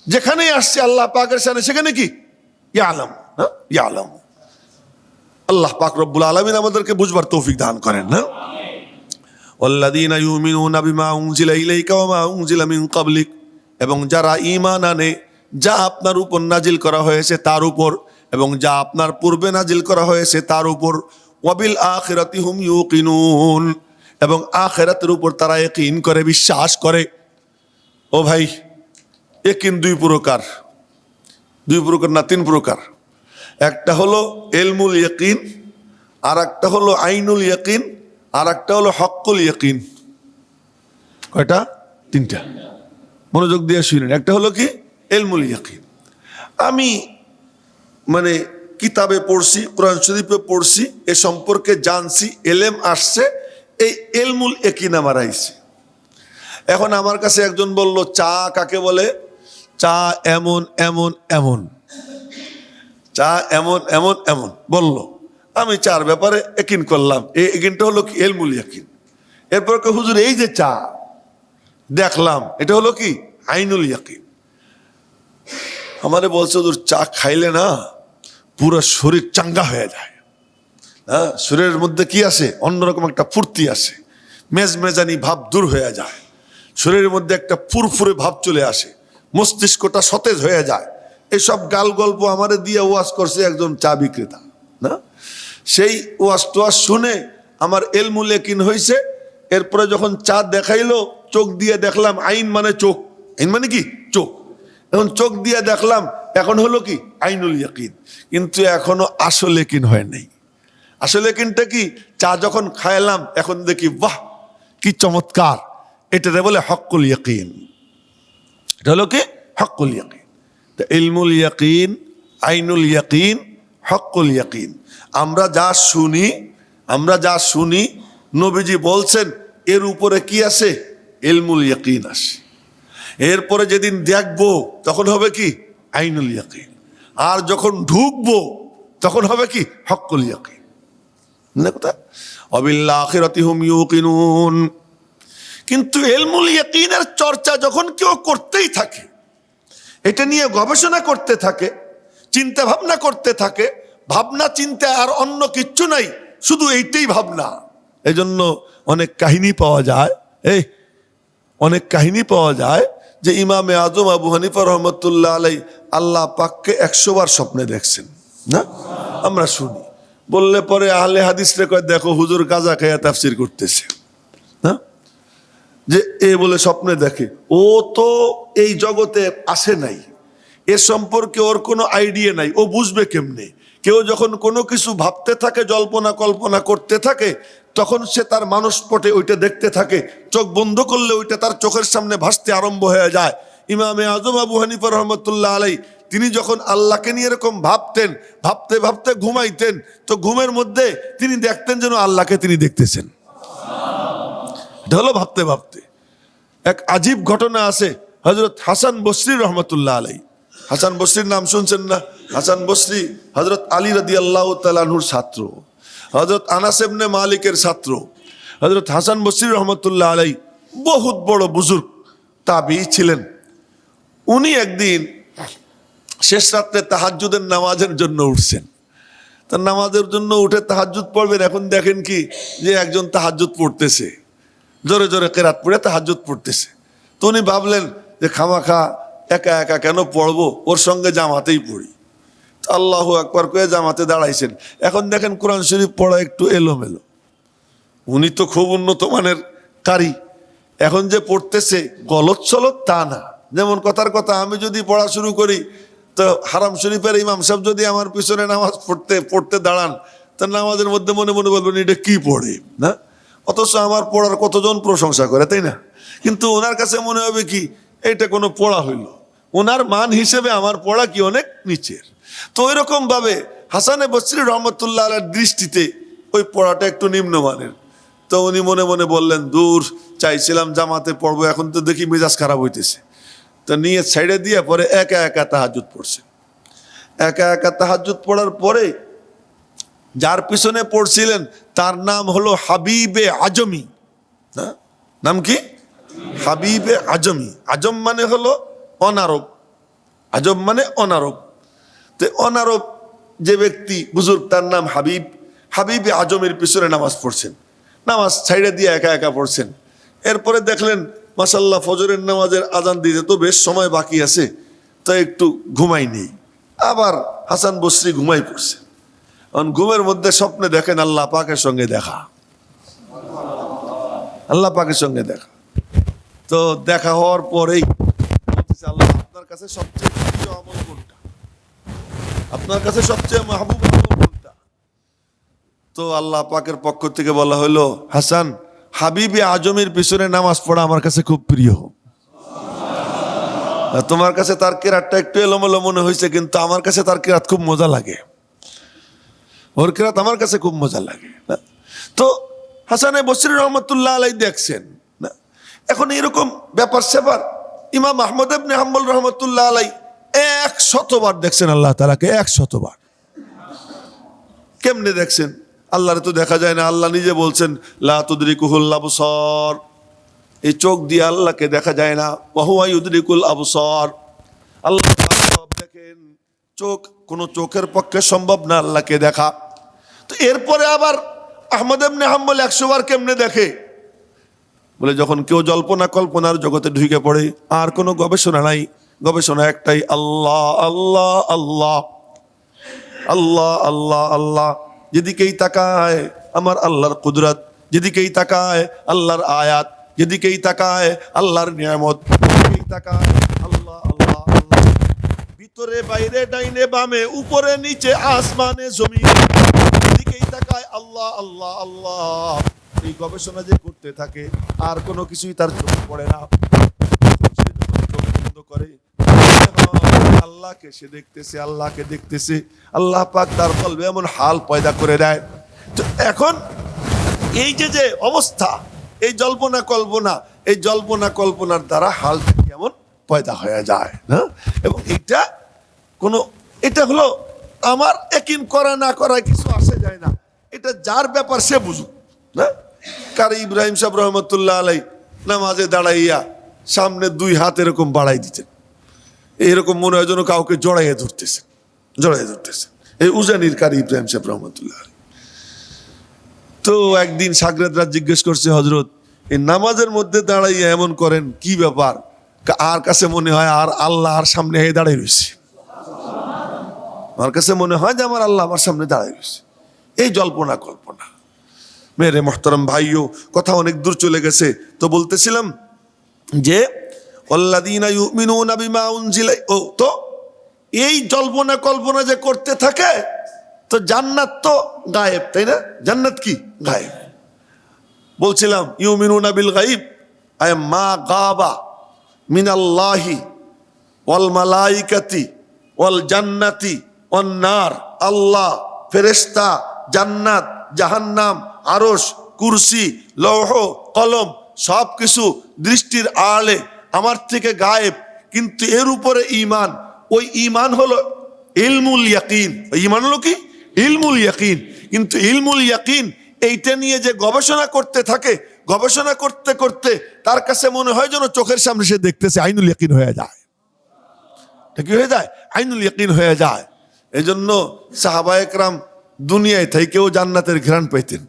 যেখানেই আসছে আল্লাহ পাকের শানে সেখানে কি? ইয়ালাম, ইয়ালাম। আল্লাহ পাক রব্বুল আলামিন আমাদেরকে বুঝবার তৌফিক দান করেন না। ওয়াল্লাযীনা ইউমিনুনা বিমা উনজিলা ইলাইকা ওয়া মা উনজিলা মিন ক্বাবলিক, এবং যারা ঈমান আনে যা আপনার উপর নাজিল করা হয়েছে তার উপর, এবং যা আপনার পূর্বে নাজিল করা হয়েছে তার উপর, ওয়া বিল আখিরাতি হুম ইউকিনুন, এবং আখিরাতের উপর তারা ইয়াকিন করে, বিশ্বাস করে। ও ভাই, ইয়াকিন দুই প্রকার না তিন প্রকার। একটা হলো ইলমুল ইয়াকিন, আর একটা হলো আইনুল ইয়াকিন, আর একটা হলো হক্কুল ইয়াকিন। কয়টা? তিনটা। মনোযোগ দিয়ে শুনেন। একটা হলো কি? ইলমুল ইয়াকিন। আমি মানে কিতাবে পড়ছি, কোরআন শরীফে পড়ছি, এ সম্পর্কে জানছি, এলেম আসছে, এই ইলমুল ইয়াকিন আমার আইছে। এখন আমার কাছে একজন বলল, চা কাকে বলে? চা এমন এমন এমন, চা এমন এমন এমন বলল। আমি চার ব্যাপারে ইয়াকিন করলাম, এই ইয়াকিনটা হলো কি? ইলমুল ইয়াকিন। এরপর হুজুর এই যে চা দেখলাম, এটা হলো কি? আইনুল ইয়াকিন। আমারে বলছে, হুজুর চা খাইলে না পুরো শরীর চাঙ্গা হয়ে যায়। হ্যাঁ, শরীরের মধ্যে কি আসে? অন্যরকম একটা ফুর্তি আসে, মেজমেজানি ভাব দূর হয়ে যায়, শরীরের মধ্যে একটা ফুরফুরে ভাব চলে আসে, মস্তিষ্কটা সতেজ হয়ে যায়। এসব গাল গল্প আমারে দিয়ে ওয়াজ করছে একজন চা বিক্রেতা না। সেই ওয়াজ টোয়াজ শুনে আমার ইলমুল ইয়াকিন হয়েছে। এরপরে যখন চা দেখাইলো, চোখ দিয়ে দেখলাম, আইন মানে চোখ, আইন মানে কি? চোখ। এখন চোখ দিয়ে দেখলাম, এখন হলো কি? আইনুল ইয়াকিন। কিন্তু এখনো আসল ইয়াকিন হয় নাই। আসল ইয়াকিনটা কি? চা যখন খাইলাম, এখন দেখি বাহ কি চমৎকার, এটাতে বলে হক্কুল ইয়াকিন। এটা হলো কি? হক্কুল ইয়াকিন। ইলমুল ইয়াকিন, আইনুল ইয়াকিন, হক্কুল ইয়াকিন। আমরা যা শুনি নবীজি বলছেন, এর উপরে কি আছে? ইলমুল ইয়াকিন আসে। এরপরে যেদিন দেখবো তখন হবে কি? আইনুল ইয়াকিন। আর যখন ঢুকবো তখন হবে কি? হক্কুল ইয়াকিন। না কথা? ওয়াবিল আখিরাতি হুম ইউকিনুন। কিন্তু ইলমুল ইয়াকিনের চর্চা যখন কেউ করতেই থাকে, এটা নিয়ে গবেষণা করতে থাকে, চিন্তা ভাবনা করতে থাকে, ভাবনা চিন্তা আর অন্য কিচ্ছু নাই, শুধু এইটাই ভাবনা। এজন্য অনেক কাহিনী পাওয়া যায়, যে ইমামে আজম আবু হানিফা রহমতুল্লাহ আলাই আল্লাহ পাককে 100 বার স্বপ্নে দেখছেন না। আমরা শুনি, বললে পরে আহলে হাদিসরে কয়, দেখো হুজুর গাঁজা খাইয়া তাফসির করতেছে না, যে এ বলে স্বপ্নে দেখে। ও তো এই জগতে আসে নাই, এর সম্পর্কে ওর কোনো আইডিয়া নাই, ও বুঝবে কেমনে? কেউ যখন কোনো কিছু ভাবতে থাকে, জল্পনা কল্পনা করতে থাকে, তখন সে তার মানসপটে ওইটা দেখতে থাকে, চোখ বন্ধ করলে ওইটা তার চোখের সামনে ভাসতে আরম্ভ হয়ে যায়। ইমামে আজম আবু হানিফা রহমতুল্লাহ আলাই তিনি যখন আল্লাহকে নিয়ে এরকম ভাবতেন, ভাবতে ভাবতে ঘুমাইতেন, তো ঘুমের মধ্যে তিনি দেখতেন যেন আল্লাহকে তিনি দেখতেছেন। এটা হলো ভাবতে ভাবতে। এক আজীব ঘটনা আছে, হযরত হাসান বসরি রহমতুল্লাহ আলাই। হাসান বসরির নাম শুনছেন না? হাসান বসরি হযরত আলী রাদিয়াল্লাহু তাআলা আনহুর ছাত্র, হযরত আনাস ইবনে মালিকের ছাত্র। হযরত হাসান বসরি রহমতুল্লাহ আলাই বহুত বড় বুজুর্গ তাবিঈ ছিলেন। উনি একদিন শেষ রাত্রে তাহাজ্জুদের নামাজের জন্য উঠছেন। তার নামাজের জন্য উঠে তাহাজ্জুদ পড়বেন। এখন দেখেন কি, যে একজন তাহাজ্জুদ পড়তেছে, জোরে জোরে কেরাত পড়ে তাহাজ্জুদ পড়তেছে। তো উনি ভাবলেন যে খামাখা একা একা কেন পড়বো, ওর সঙ্গে জামাতেই পড়ি। আল্লাহু আকবার করে জামাতে দাঁড়াইছেন। এখন দেখেন কোরআন শরীফ পড়া একটু এলোমেলো। উনি তো খুব উন্নত মানের কারি, এখন যে পড়তেছে গলত চলত তা না। যেমন কথার কথা, আমি যদি পড়া শুরু করি, তো হারাম শরীফের ইমাম সাহেব যদি আমার পিছনে নামাজ পড়তে দাঁড়ান, তার নামাজের মধ্যে মনে মনে বলবেন এটা কি পড়ে না। অথচ আমার পড়ার কতজন প্রশংসা করে, তাই না? কিন্তু ওনার কাছে মনে হবে কি, এটা কোনো পড়া হইল। ওনার মান হিসেবে আমার পড়া কি অনেক নিচের। তো ওইরকম ভাবে হাসানে বসরি রহমতুল্লাহ আলাইহির দৃষ্টিতে ওই পড়াটা একটু নিম্নমানের। তো উনি মনে মনে বললেন, দূর, চাইছিলাম জামাতে পড়বো, এখন তো দেখি মেজাজ খারাপ হইতেছে। তো নিয়ে ছেড়ে দিয়ে পরে একা একা তাহাজ্জুদ পড়ছে। একা একা তাহাজ্জুদ পড়ার পরে যার পিছনে পড়ছিলেন তার নাম হলো হাবিবে আজমি। নাম কি? হাবিবে আজমি। আজম মানে হলো অনারব, আজম মানে অনারব। তো অনারব যে ব্যক্তি বুজুর্গ, তার নাম হাবিব। হাবিবে আজমের পিছনে নামাজ পড়ছেন, নামাজ ছাইড়ে দিয়ে একা একা পড়ছেন। এরপরে দেখলেন মাশাল্লাহ ফজরের নামাজের আজান দিতে তো বেশ সময় বাকি আছে, তো একটু ঘুমাই নেই। আবার হাসান বসরি ঘুমাই পড়ছে। ঘুমের মধ্যে স্বপ্নে দেখেন আল্লাহ পাকের সঙ্গে দেখা, আল্লাহ পাকের সঙ্গে দেখা। তো দেখা হওয়ার পরেই বলতেছে, আল্লাহ আপনার কাছে সবচেয়ে প্রিয় আমল কোনটা, আপনার কাছে সবচেয়ে মাহবুব আমল কোনটা? তো আল্লাহ পাকের পক্ষ থেকে বলা হলো, হাসান হাবিবে আজমের পিছনে নামাজ পড়া আমার কাছে খুব প্রিয়। তোমার কাছে তার কেরাতটা একটু এলোমেলো মনে হয়েছে, কিন্তু আমার কাছে তার কেরাত খুব মজা লাগে, ওর কেরাত আমার কাছে খুব মজা লাগে। তো হাসানে বসরি রহমতুল্লাহ আলাই দেখছেন না। এখন এরকম ব্যাপার সেবার ইমাম আহমদ ইবনে হাম্বল রহমতুল্লাহ আলাই 100বার দেখছেন আল্লাহ তাআলাকে, 100বার। কেমনে দেখছেন? আল্লাহরে তো দেখা যায় না, আল্লাহ নিজে বলছেন লা তুদরিকুহুল আবসার, এই চোখ দিয়ে আল্লাহকে দেখা যায় না। ওয়া হুয়া ইউদরিকুল আবসার, আল্লাহ সব দেখেন, চোখ কোনো চোখের পক্ষে সম্ভব না আল্লাহকে দেখা। তো এরপরে আবার আহমদ ইবনে হাম্বল 100বার কেমনে দেখে? বলে যখন কেউ জল্পনা কল্পনার জগতে ঢুকে পড়ে, আর কোনো গবেষণা নাই, গবেষণা একটাই, আল্লাহ আল্লাহ আল্লাহ আল্লাহ আল্লাহ আল্লাহ। যেদিকেই তাকায় আমার আল্লাহর কুদরত, যেদিকেই তাকায় আল্লাহর আয়াত, যেদিকেই তাকায় আল্লাহর নিয়ামত, যেদিকেই তাকায় আল্লাহ আল্লাহ আল্লাহ। ভিতরে বাইরে ডাইনে বামে উপরে নিচে আসমানে জমিন, যেদিকেই তাকায় আল্লাহ আল্লাহ আল্লাহ। এই গবেষণা যে করতে থাকে আর কোনো কিছুই তার চোখে পড়ে না। সে যখন চোখ বন্ধ করে আল্লাহকে সে দেখতেছে, আল্লাহকে দেখতেছে, আল্লাহ পাক তার কলবে এমন হাল পয়দা করে দেয়। তো এখন এই যে অবস্থা, এই জল্পনা কল্পনা, এই জল্পনা কল্পনার দ্বারা হালটা কেমন পয়দা হয়ে যায় না। এবং এটা হলো আমার একিন করা না করা কিছু আসে যায় না, এটা যার ব্যাপার সে বুঝুক না। কারি ইব্রাহিম সাহেব রহমতুল্লাহ আলাই নামাজে দাঁড়াইয়া সামনে 2 হাত এরকম বাড়াই দিতেন, এইরকম মনে হয় যেন কাউকে জড়াইয়া ধরতেছেন, জড়াইয়া ধরতেছেন। এই উজানির কারি ইব্রাহিম সাহেব রহমতুল্লাহ আলাই। তো একদিন সাগরেদরা জিজ্ঞেস করছে, হজরত এই নামাজের মধ্যে দাঁড়াইয়া এমন করেন কি ব্যাপার? আর কাছে মনে হয় আর আল্লাহ আর সামনে দাঁড়াই রয়েছে, আমার কাছে মনে হয় যে আমার আল্লাহ আমার সামনে দাঁড়াই রয়েছে। এই জল্পনা কল্পনা। মেরে মোহতারাম ভাইও, কথা অনেক দূর চলে গেছে। তো বলতেছিলাম যে ওয়াল্লাযীনা ইউমিনুনা বিমা উনজিলা, তো এই জল্পনা কল্পনা যে করতে থাকে, তো জান্নাত তো গায়েব, তাই না? জান্নাত কি গায়েব? বলছিলাম ইউমিনুনা বিল গায়ব আয় মা গাবা মিনাল্লাহি ওয়াল মালাইকাতি ওয়াল জান্নাতি ওয়ান নার। আল্লাহ, ফেরেশতা, জান্নাত, জাহান্নাম, আরশ, কুরসি, লৌহ কলম সব কিছু দৃষ্টির আড়ালে আমার থেকে গায়েব, কিন্তু এর উপরে ঈমান। ওই ঈমান হলো ইলমুল ইয়াকিন। ওই ঈমান হলো কি? ইলমুল ইয়াকিন। কিন্তু ইলমুল ইয়াকিন এইটা নিয়ে যে গবেষণা করতে থাকে, গবেষণা করতে করতে তার কাছে মনে হয় যেন চোখের সামনে সে দেখতেছে, আইনুল ইয়াকিন হয়ে যায়। কি হয়ে যায়? আইনুল ইয়াকিন হয়ে যায়। এই জন্য সাহাবায়ে কেরাম দুনিয়ায় থেকেও জান্নাতের ঘ্রাণ পাইতেন,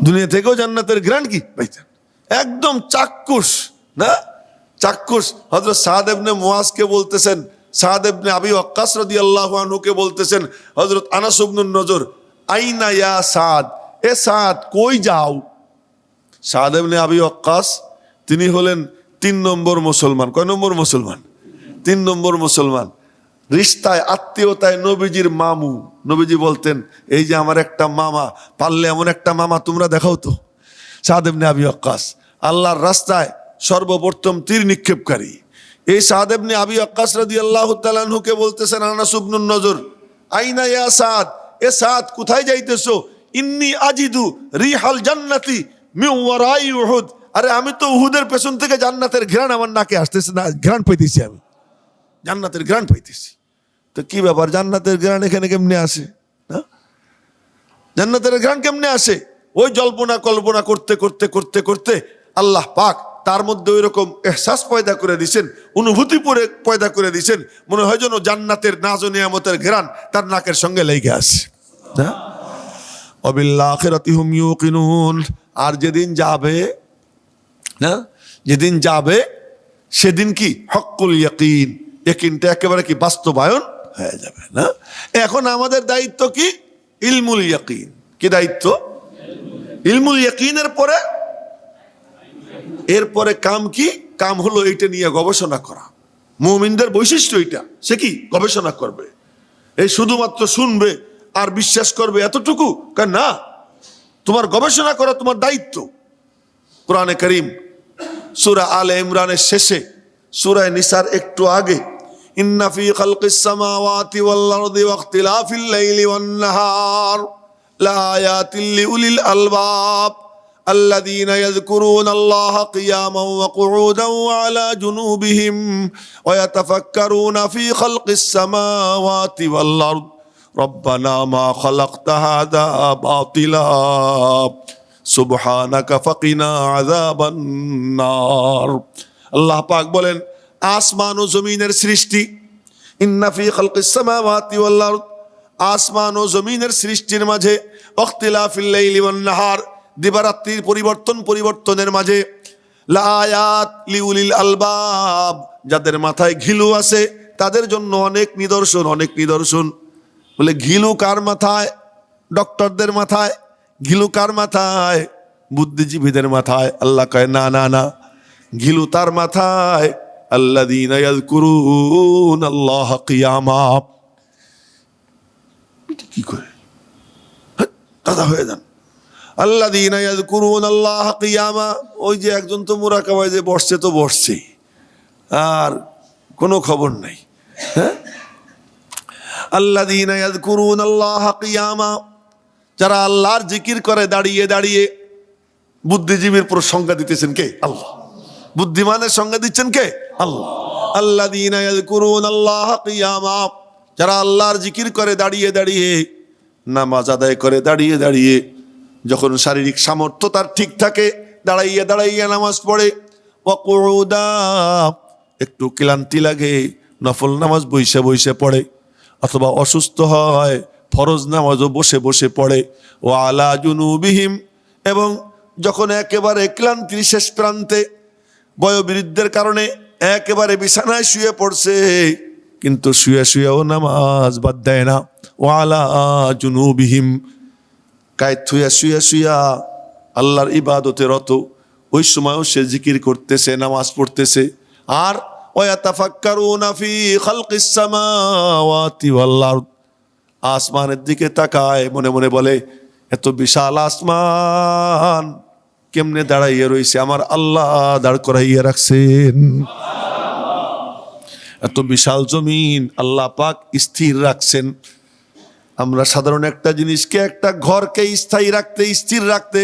দুনিয়া থেকেও জান্নাতের ঘ্রাণ কি পাইতেন, একদম চাক্ষুষ না, চাক্ষুষ। হযরত সাদ ইবনে মুআজকে বলতেছেন, সাদ ইবনে আবি ওয়াক্কাস রাদিয়াল্লাহু আনহুকে বলতেছেন, হযরত আনাস ইবনুন নজর, আইনা ইয়া সাদ, এ সাদ কই যাও? সাদ ইবনে আবি ওয়াক্কাস তিনি হলেন 3 নম্বর মুসলমান। কয় নম্বর মুসলমান? 3 নম্বর মুসলমান। রিশতায়, আত্মীয়তায় নবীজির মামু। নবীজি বলতেন, এই যে আমার একটা মামা, পারলে এমন একটা মামা তোমরা দেখাও তো। সাদ ইবনে আবি ওয়াক্কাস আল্লাহর রাস্তায় সর্বপ্রথম তীর নিক্ষেপকারী। এই সাদ ইবনে আবি ওয়াক্কাস রাদিয়াল্লাহু তাআলা আনহুকে বলতেছেন আনাস ইবনুন নজর, আইনা ইয়া সাদ, এ সাদ কোথায় যাইতেছো? ইন্নী আজিদু রিহাল জান্নাতি মিন ওয়ারাই উহুদ। আরে আমি তো উহুদের পেছন থেকে জান্নাতের ঘ্রাণ আমার নাকে আসতেছে, না ঘ্রাণ পাইতেছি, আমি জান্নাতের ঘ্রাণ পাইতেছি। তো কি ব্যাপার, জান্নাতের ঘ্রাণ এখানে কেমনে আসে? না, জান্নাতের ঘ্রাণ কেমনে আসে? ওই জল্পনা কল্পনা করতে করতে করতে করতে আল্লাহ পাক তার মধ্যে ওই রকম এহসাস পয়দা করে দিয়েছেন, অনুভূতি পয়দা করে দিয়েছেন, মনে হয় যেন জান্নাতের নাজ ও নিয়ামতের ঘ্রাণ তার নাকের সঙ্গে লেগে আসে। না, ওয়াবিল আখিরাতি হুম ইউকিনুন। আর যেদিন যাবে না, যেদিন যাবে সেদিন কি হক্কুল ইয়াকিন, ইয়াকিনটা একেবারে কি বাস্তবায়ন হয়ে যাবে না। এখন আমাদের দায়িত্ব কি? ইলমুল ইয়াকিন। কি দায়িত্ব? ইলমুল ইয়াকিনের পরে এরপরে কাম কি? কাম হলো এইটা নিয়ে গবেষণা করা। মুমিনদের বৈশিষ্ট্য এটা, সে কি গবেষণা করবে। এই শুধুমাত্র শুনবে আর বিশ্বাস করবে এতটুকু না, তোমার গবেষণা করা তোমার দায়িত্ব। কোরআনে কারীম সূরা আলে ইমরানের শেষে, সূরা নিসার একটু আগে, ইন্না ফি খালকিস সামাওয়াতি ওয়াল আরদি ওয়া ইখতিলাফিল লাইলি ওয়ান নাহার লাআয়াতিল লিউলিল আলবাব আল্লাযীনা ইয়াযকুরুনাল্লাহা কিয়ামান ওয়া কুউদান ওয়া আলা জুনুবিহিম ওয়া ইয়াতাফাক্কারুনা ফি খালকিস সামাওয়াতি ওয়াল আরদ রব্বানা মা খালাকতা হাযা বাতিলা সুবহানাকা ফাকিনা আযাবান নার। আল্লাহ পাক বলেন, আসমান ও জমিনের সৃষ্টি, ইন্না ফি খালকিস সামাওয়াতি ওয়াল আরদ, আসমান ও জমিনের সৃষ্টির মাঝে, ইখতিলাফিল লাইলি ওয়ান নাহার, দিবারাত্রির পরিবর্তনের মাঝে, লাআয়াত লিউলিল আলবাব, যাদের মাথায় ঘিলু আছে তাদের জন্য অনেক নিদর্শন, অনেক নিদর্শন। বলে ঘিলু কার মাথায়? ডক্টরদের মাথায়। ঘিলু কার মাথায়? বুদ্ধিজীবীদের মাথায়। আল্লাহ কয় না না না, ঘিলু তার মাথায় আল্লাযীনা ইয়াযকুরুনাল্লাহা কিয়ামা। কি করে দাদা হয়ে যান? আল্লাযীনা ইয়াযকুরুনাল্লাহা কিয়ামা, ওই যে একজন তো মুরাকাবায় যে বসছে তো বসছেই, আর কোনো খবর নাই। হ্যাঁ, আল্লাযীনা ইয়াযকুরুনাল্লাহা কিয়ামা, যারা আল্লাহর জিকির করে দাঁড়িয়ে দাঁড়িয়ে। বুদ্ধিজীবীর সংজ্ঞা দিতেছেন কে? আল্লাহ। বুদ্ধিমানের সংজ্ঞা দিচ্ছেন কে? আল্লাহ। আল্লাযীনা ইয়াযকুরুনাল্লাহা কিয়ামা, যারা আল্লাহর জিকির করে দাঁড়িয়ে দাঁড়িয়ে, নামাজ আদায় করে দাঁড়িয়ে দাঁড়িয়ে। যখন শারীরিক সামর্থ্য তার ঠিক থাকে দাঁড়াইয়া দাঁড়াইয়া নামাজ পড়ে। ওয়া কুউদা, একটু ক্লান্তি লাগে নফল নামাজ বইসে বইসে পড়ে, অথবা অসুস্থ হয় ফরজ নামাজও বসে বসে পড়ে। ও আলা জুনুবিহিম, এবং যখন একেবারে ক্লান্তির শেষ প্রান্তে, বয়োবৃদ্ধের কারণে একেবারে বিছানায় শুয়ে পড়ছে, কিন্তু শুয়ে শুয়েও নামাজ বাদ দেয় না। ও আলা জুনুবিহিম, কায় থুয়া শুয়া শুয়া আল্লাহর ইবাদতে রত, ওই সময়ও সে জিকির করতেছে, নামাজ পড়তেছে। আর ওয়াতাফাক্কারুনা ফি খালকিস সামাওয়াতি ওয়াল আরদ, আসমানের দিকে তাকায়, মনে মনে বলে এত বিশাল আসমান কেমনে দাঁড়াইয়া রয়েছে, আমার আল্লাহ দাঁড় করাইয়া রাখছেন। এত বিশাল জমিন আল্লাহ পাক স্থির রাখছেন। আমরা সাধারণ একটা জিনিসকে, একটা ঘরকে স্থায়ী রাখতে, স্থির রাখতে,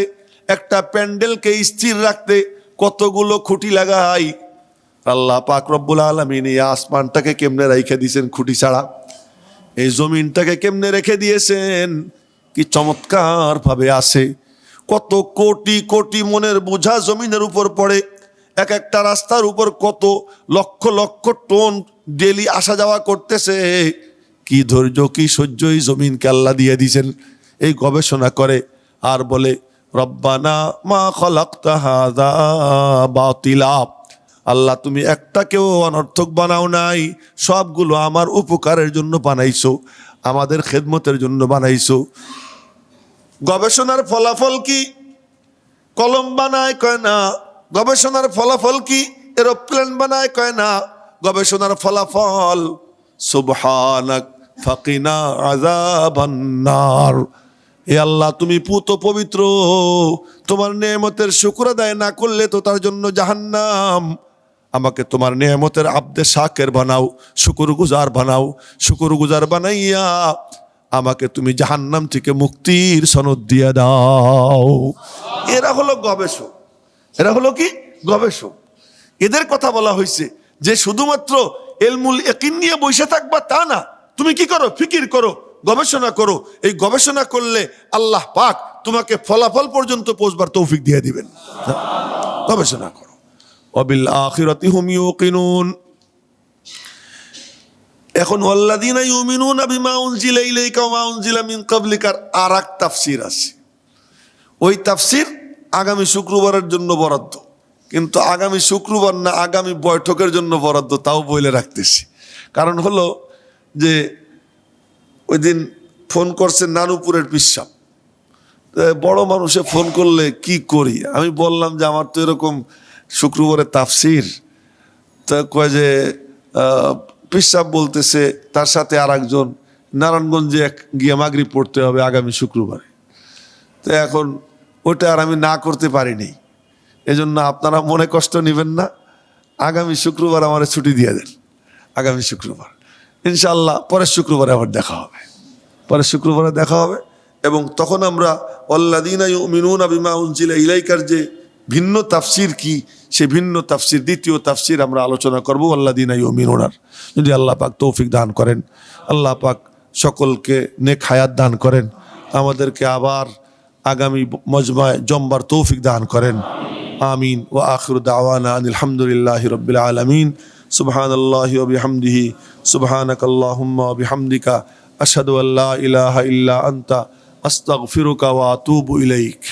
একটা প্যান্ডেলকে স্থির রাখতে কতগুলো খুঁটি লাগাই। আল্লাহ পাক রব্বুল আলামিন এই আসমানটাকে কেমনে রেখে দিয়েছেন খুঁটি ছাড়া, এই জমিনটাকে কেমনে রেখে দিয়েছেন, কি চমৎকার ভাবে আসে। কত কোটি কোটি মনের বোঝা জমিনের উপর পড়ে। এক একটা রাস্তার উপর কত লক্ষ লক্ষ টন ডেলি আসা যাওয়া করতেছে। কি ধৈর্য, কি সহ্য এই জমিনকে আল্লাহ দিয়ে দিয়েছেন। এই গবেষণা করে আর বলে রব্বানা মা খালাকতা হাযা বাতিলা, আল্লাহ তুমি একটাকেও অনর্থক বানাও নাই, সবগুলো আমার উপকারের জন্য বানাইছো, আমাদের খেদমতের জন্য বানাইছো। গবেষণার ফলাফল কি? কলম বানায় কয় না। গবেষণার ফলাফল কি? এরোপ্লেন বানায় কয় না। গবেষণার ফলাফল সুবহানাক ফাকিনা আযাবান নার, এ আল্লাহ তুমি পুত পবিত্র, তোমার নেয়ামতের শুকর আদায় না করলে তো তার জন্য জাহান্নাম। আমাকে তোমার নেয়ামতের আব্দে শাকের বানাও, শুকরগুজার বানাও। শুকরগুজার বানাইয়া আমাকে তুমি জাহান্নাম থেকে মুক্তির সনদ দিয়ে দাও। এরা হলো গবেষক। এরা হলো কি? গবেষক। এদের কথা বলা হয়েছে যে শুধুমাত্র ইলমুল ইয়াকিন নিয়ে বসে থাকবা তা না, তুমি কি করো? ফিকির করো, গবেষণা করো। এই গবেষণা করলে আল্লাহ পাক তোমাকে ফলাফল পর্যন্ত পৌঁছবার তৌফিক দিয়ে দিবেন। গবেষণা করো। ওয়াবিল আখিরাতি হুম ইউকিনুন। এখন ওয়াল্লাযীনা ইউমিনুনা বিমা উনজিলা ইলাইকা ওয়া মা উনজিলা মিন ক্বাবলিকার আরেক তাফসীর আছে। ওই তাফসীর আগামী শুক্রবারের জন্য বরাদ্দ, কিন্তু আগামী শুক্রবার না, আগামী বৈঠকের জন্য বরাদ্দ, তাও বলে রাখতেছি। কারণ হলো যে ওই দিন ফোন করছে নানুপুরের পিসাব, বড় মানুষে ফোন করলে কি করি, আমি বললাম যে আমার তো এরকম শুক্রবারে তাফসীর। তা কয় যে পিসাব বলতেছে তার সাথে আর একজন নারায়ণগঞ্জে গিয়ে মাগরিব পড়তে হবে আগামী শুক্রবারে। তো এখন ওটা আর আমি না করতে পারিনি, এজন্য আপনারা মনে কষ্ট নেবেন না, আগামী শুক্রবার আমার ছুটি দিয়ে দেন। আগামী শুক্রবার ইনশাআল্লাহ, পরের শুক্রবারে আবার দেখা হবে, পরের শুক্রবারে দেখা হবে। এবং তখন আমরা ওয়াল্লাযীনা ইউমিনুনা বিমা উনজিলা ইলাইকার যে ভিন্ন তাফসীর কি, সে ভিন্ন তাফসীর, দ্বিতীয় তাফসীর আমরা আলোচনা করব ওয়াল্লাযীনা ইউমিনুনার। যদি আল্লাহ পাক তৌফিক দান করেন, আল্লাহ পাক সকলকে নেক হায়াত দান করেন, আমাদেরকে আবার আগামী মজমায় জমবার তৌফিক দান করেন। আমিন। ওয়া আখিরু দাওয়ানা আনিল হামদুলিল্লাহি রাব্বিল আলামিন। সুবহানাল্লাহি ওয়া বিহামদিহি, সুবহানাকাল্লাহুম্মা ওয়া বিহামদিকা, আশহাদু আল্লা ইলাহা ইল্লা আনতা, আস্তাগফিরুকা ওয়া আতুবু ইলাইক।